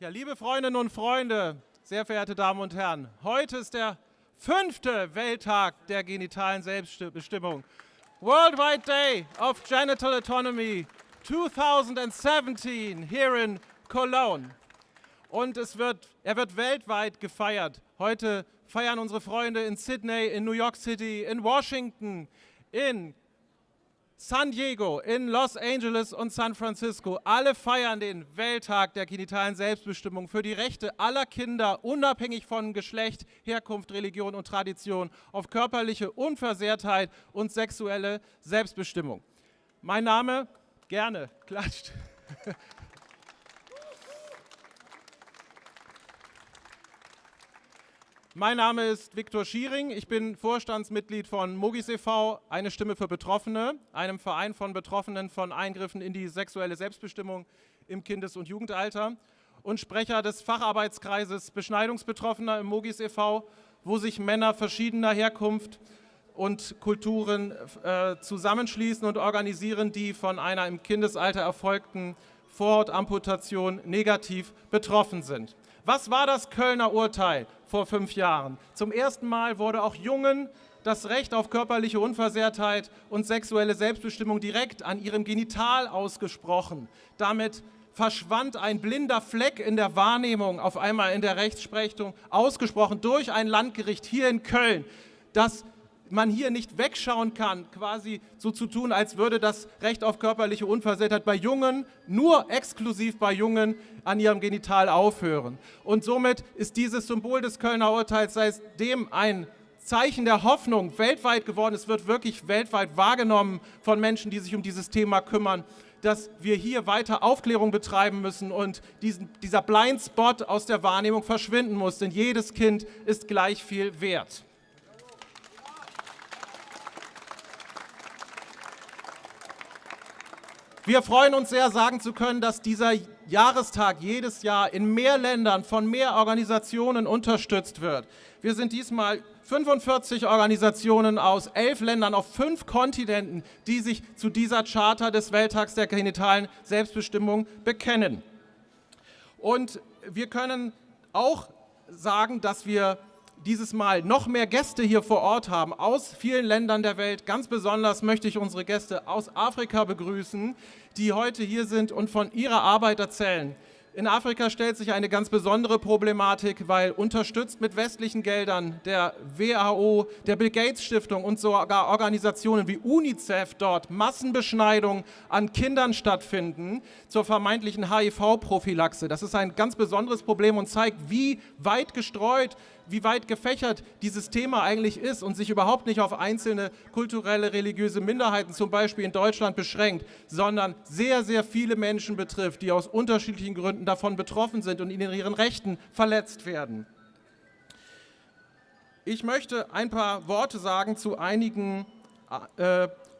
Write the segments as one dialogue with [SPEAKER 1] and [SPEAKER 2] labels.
[SPEAKER 1] Ja, liebe Freundinnen und Freunde, sehr verehrte Damen und Herren, heute ist der 5. Welttag der genitalen Selbstbestimmung. Worldwide Day of Genital Autonomy 2017 here in Cologne. Und er wird weltweit gefeiert. Heute feiern unsere Freunde in Sydney, in New York City, in Washington, in San Diego, in Los Angeles und San Francisco. Alle feiern den Welttag der genitalen Selbstbestimmung für die Rechte aller Kinder, unabhängig von Geschlecht, Herkunft, Religion und Tradition, auf körperliche Unversehrtheit und sexuelle Selbstbestimmung. Mein Name, gerne, klatscht. Mein Name ist Viktor Schiering, ich bin Vorstandsmitglied von Mogis e.V., eine Stimme für Betroffene, einem Verein von Betroffenen von Eingriffen in die sexuelle Selbstbestimmung im Kindes- und Jugendalter und Sprecher des Facharbeitskreises Beschneidungsbetroffener im Mogis e.V., wo sich Männer verschiedener Herkunft und Kulturen zusammenschließen und organisieren, die von einer im Kindesalter erfolgten Vorhautamputation negativ betroffen sind. Was war das Kölner Urteil vor 5 Jahren? Zum ersten Mal wurde auch Jungen das Recht auf körperliche Unversehrtheit und sexuelle Selbstbestimmung direkt an ihrem Genital ausgesprochen. Damit verschwand ein blinder Fleck in der Wahrnehmung, auf einmal in der Rechtsprechung, ausgesprochen durch ein Landgericht hier in Köln, dass man hier nicht wegschauen kann, quasi so zu tun, als würde das Recht auf körperliche Unversehrtheit bei Jungen, nur exklusiv bei Jungen, an ihrem Genital aufhören. Und somit ist dieses Symbol des Kölner Urteils seitdem ein Zeichen der Hoffnung weltweit geworden. Es wird wirklich weltweit wahrgenommen von Menschen, die sich um dieses Thema kümmern, dass wir hier weiter Aufklärung betreiben müssen und dieser Blindspot aus der Wahrnehmung verschwinden muss, denn jedes Kind ist gleich viel wert. Wir freuen uns sehr, sagen zu können, dass dieser Jahrestag jedes Jahr in mehr Ländern von mehr Organisationen unterstützt wird. Wir sind diesmal 45 Organisationen aus 11 Ländern auf 5 Kontinenten, die sich zu dieser Charta des Welttags der genitalen Selbstbestimmung bekennen. Und wir können auch sagen, dass wir dieses Mal noch mehr Gäste hier vor Ort haben, aus vielen Ländern der Welt. Ganz besonders möchte ich unsere Gäste aus Afrika begrüßen, die heute hier sind und von ihrer Arbeit erzählen. In Afrika stellt sich eine ganz besondere Problematik, weil unterstützt mit westlichen Geldern der WHO, der Bill Gates Stiftung und sogar Organisationen wie UNICEF dort Massenbeschneidungen an Kindern stattfinden zur vermeintlichen HIV-Prophylaxe. Das ist ein ganz besonderes Problem und zeigt, wie weit gestreut, wie weit gefächert dieses Thema eigentlich ist und sich überhaupt nicht auf einzelne kulturelle, religiöse Minderheiten, zum Beispiel in Deutschland, beschränkt, sondern sehr, sehr viele Menschen betrifft, die aus unterschiedlichen Gründen davon betroffen sind und in ihren Rechten verletzt werden. Ich möchte ein paar Worte sagen zu einigen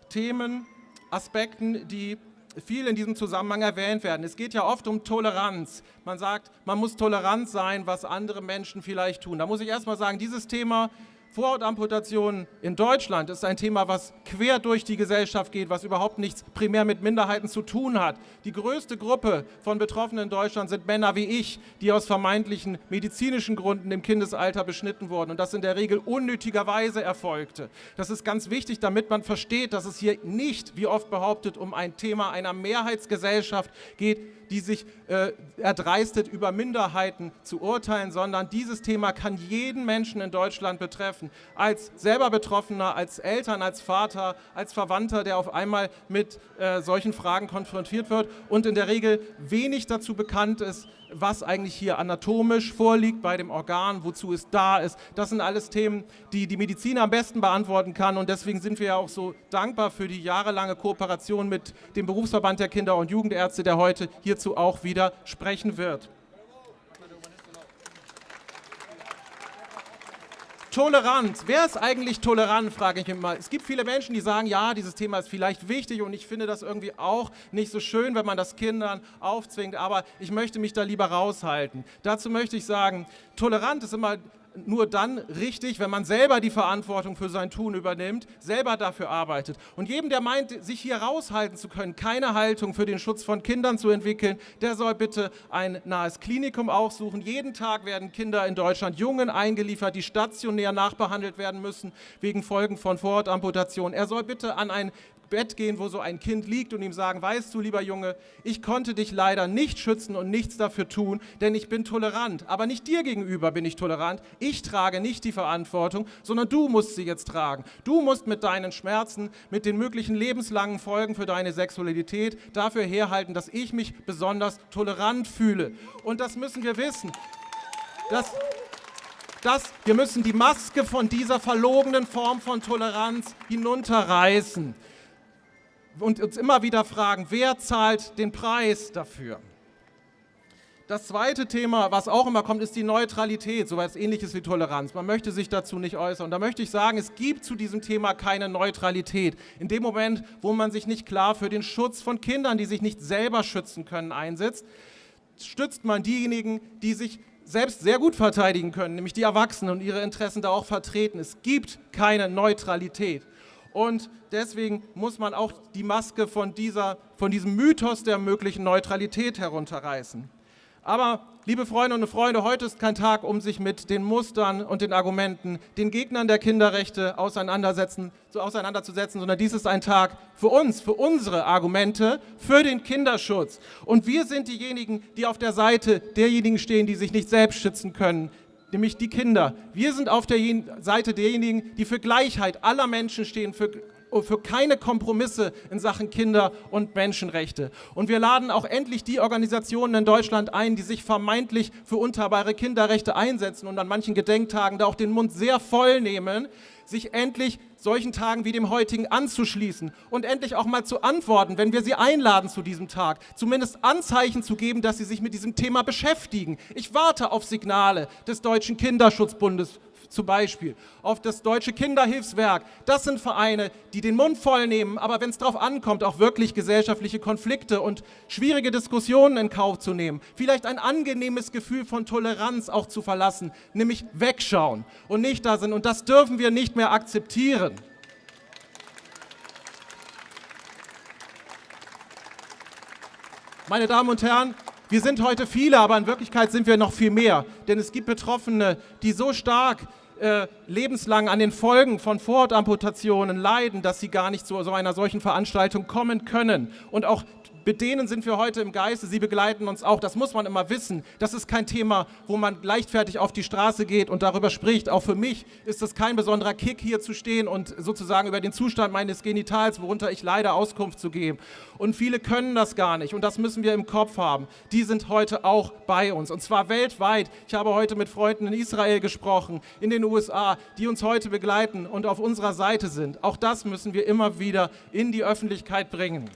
[SPEAKER 1] Themen, Aspekten, die viel in diesem Zusammenhang erwähnt werden. Es geht ja oft um Toleranz. Man sagt, man muss tolerant sein, was andere Menschen vielleicht tun. Da muss ich erstmal sagen, dieses Thema Vorhautamputationen in Deutschland ist ein Thema, was quer durch die Gesellschaft geht, was überhaupt nichts primär mit Minderheiten zu tun hat. Die größte Gruppe von Betroffenen in Deutschland sind Männer wie ich, die aus vermeintlichen medizinischen Gründen im Kindesalter beschnitten wurden und das in der Regel unnötigerweise erfolgte. Das ist ganz wichtig, damit man versteht, dass es hier nicht, wie oft behauptet, um ein Thema einer Mehrheitsgesellschaft geht, die sich erdreistet, über Minderheiten zu urteilen, sondern dieses Thema kann jeden Menschen in Deutschland betreffen. Als selber Betroffener, als Eltern, als Vater, als Verwandter, der auf einmal mit solchen Fragen konfrontiert wird und in der Regel wenig dazu bekannt ist, was eigentlich hier anatomisch vorliegt bei dem Organ, wozu es da ist. Das sind alles Themen, die die Medizin am besten beantworten kann und deswegen sind wir ja auch so dankbar für die jahrelange Kooperation mit dem Berufsverband der Kinder- und Jugendärzte, der heute hierzu auch wieder sprechen wird. Toleranz. Wer ist eigentlich tolerant, frage ich mich mal. Es gibt viele Menschen, die sagen, ja, dieses Thema ist vielleicht wichtig und ich finde das irgendwie auch nicht so schön, wenn man das Kindern aufzwingt, aber ich möchte mich da lieber raushalten. Dazu möchte ich sagen, tolerant ist immer nur dann richtig, wenn man selber die Verantwortung für sein Tun übernimmt, selber dafür arbeitet. Und jedem, der meint, sich hier raushalten zu können, keine Haltung für den Schutz von Kindern zu entwickeln, der soll bitte ein nahes Klinikum aufsuchen. Jeden Tag werden Kinder in Deutschland, Jungen eingeliefert, die stationär nachbehandelt werden müssen wegen Folgen von Vorortamputationen. Er soll bitte an ein Bett gehen, wo so ein Kind liegt und ihm sagen, weißt du, lieber Junge, ich konnte dich leider nicht schützen und nichts dafür tun, denn ich bin tolerant. Aber nicht dir gegenüber bin ich tolerant. Ich trage nicht die Verantwortung, sondern du musst sie jetzt tragen. Du musst mit deinen Schmerzen, mit den möglichen lebenslangen Folgen für deine Sexualität dafür herhalten, dass ich mich besonders tolerant fühle. Und das müssen wir wissen. Wir müssen die Maske von dieser verlogenen Form von Toleranz hinunterreißen und uns immer wieder fragen, wer zahlt den Preis dafür? Das zweite Thema, was auch immer kommt, ist die Neutralität, so etwas Ähnliches wie Toleranz. Man möchte sich dazu nicht äußern. Und da möchte ich sagen, es gibt zu diesem Thema keine Neutralität. In dem Moment, wo man sich nicht klar für den Schutz von Kindern, die sich nicht selber schützen können, einsetzt, stützt man diejenigen, die sich selbst sehr gut verteidigen können, nämlich die Erwachsenen und ihre Interessen da auch vertreten. Es gibt keine Neutralität. Und deswegen muss man auch die Maske von diesem Mythos der möglichen Neutralität herunterreißen. Aber, liebe Freundinnen und Freunde, heute ist kein Tag, um sich mit den Mustern und den Argumenten, den Gegnern der Kinderrechte auseinanderzusetzen, sondern dies ist ein Tag für uns, für unsere Argumente, für den Kinderschutz. Und wir sind diejenigen, die auf der Seite derjenigen stehen, die sich nicht selbst schützen können, nämlich die Kinder. Wir sind auf der Seite derjenigen, die für Gleichheit aller Menschen stehen, für keine Kompromisse in Sachen Kinder- und Menschenrechte. Und wir laden auch endlich die Organisationen in Deutschland ein, die sich vermeintlich für unteilbare Kinderrechte einsetzen und an manchen Gedenktagen da auch den Mund sehr voll nehmen, sich endlich solchen Tagen wie dem heutigen anzuschließen und endlich auch mal zu antworten, wenn wir sie einladen zu diesem Tag, zumindest Anzeichen zu geben, dass sie sich mit diesem Thema beschäftigen. Ich warte auf Signale des Deutschen Kinderschutzbundes zum Beispiel, auf das Deutsche Kinderhilfswerk. Das sind Vereine, die den Mund voll nehmen, aber wenn es darauf ankommt, auch wirklich gesellschaftliche Konflikte und schwierige Diskussionen in Kauf zu nehmen, vielleicht ein angenehmes Gefühl von Toleranz auch zu verlassen, nämlich wegschauen und nicht da sind. Und das dürfen wir nicht mehr akzeptieren. Meine Damen und Herren, wir sind heute viele, aber in Wirklichkeit sind wir noch viel mehr. Denn es gibt Betroffene, die so stark lebenslang an den Folgen von Vorortamputationen leiden, dass sie gar nicht zu so einer solchen Veranstaltung kommen können. Und auch mit denen sind wir heute im Geiste, sie begleiten uns auch, das muss man immer wissen. Das ist kein Thema, wo man leichtfertig auf die Straße geht und darüber spricht. Auch für mich ist es kein besonderer Kick, hier zu stehen und sozusagen über den Zustand meines Genitals, worunter ich leide, Auskunft zu geben. Und viele können das gar nicht und das müssen wir im Kopf haben. Die sind heute auch bei uns und zwar weltweit. Ich habe heute mit Freunden in Israel gesprochen, in den USA, die uns heute begleiten und auf unserer Seite sind. Auch das müssen wir immer wieder in die Öffentlichkeit bringen.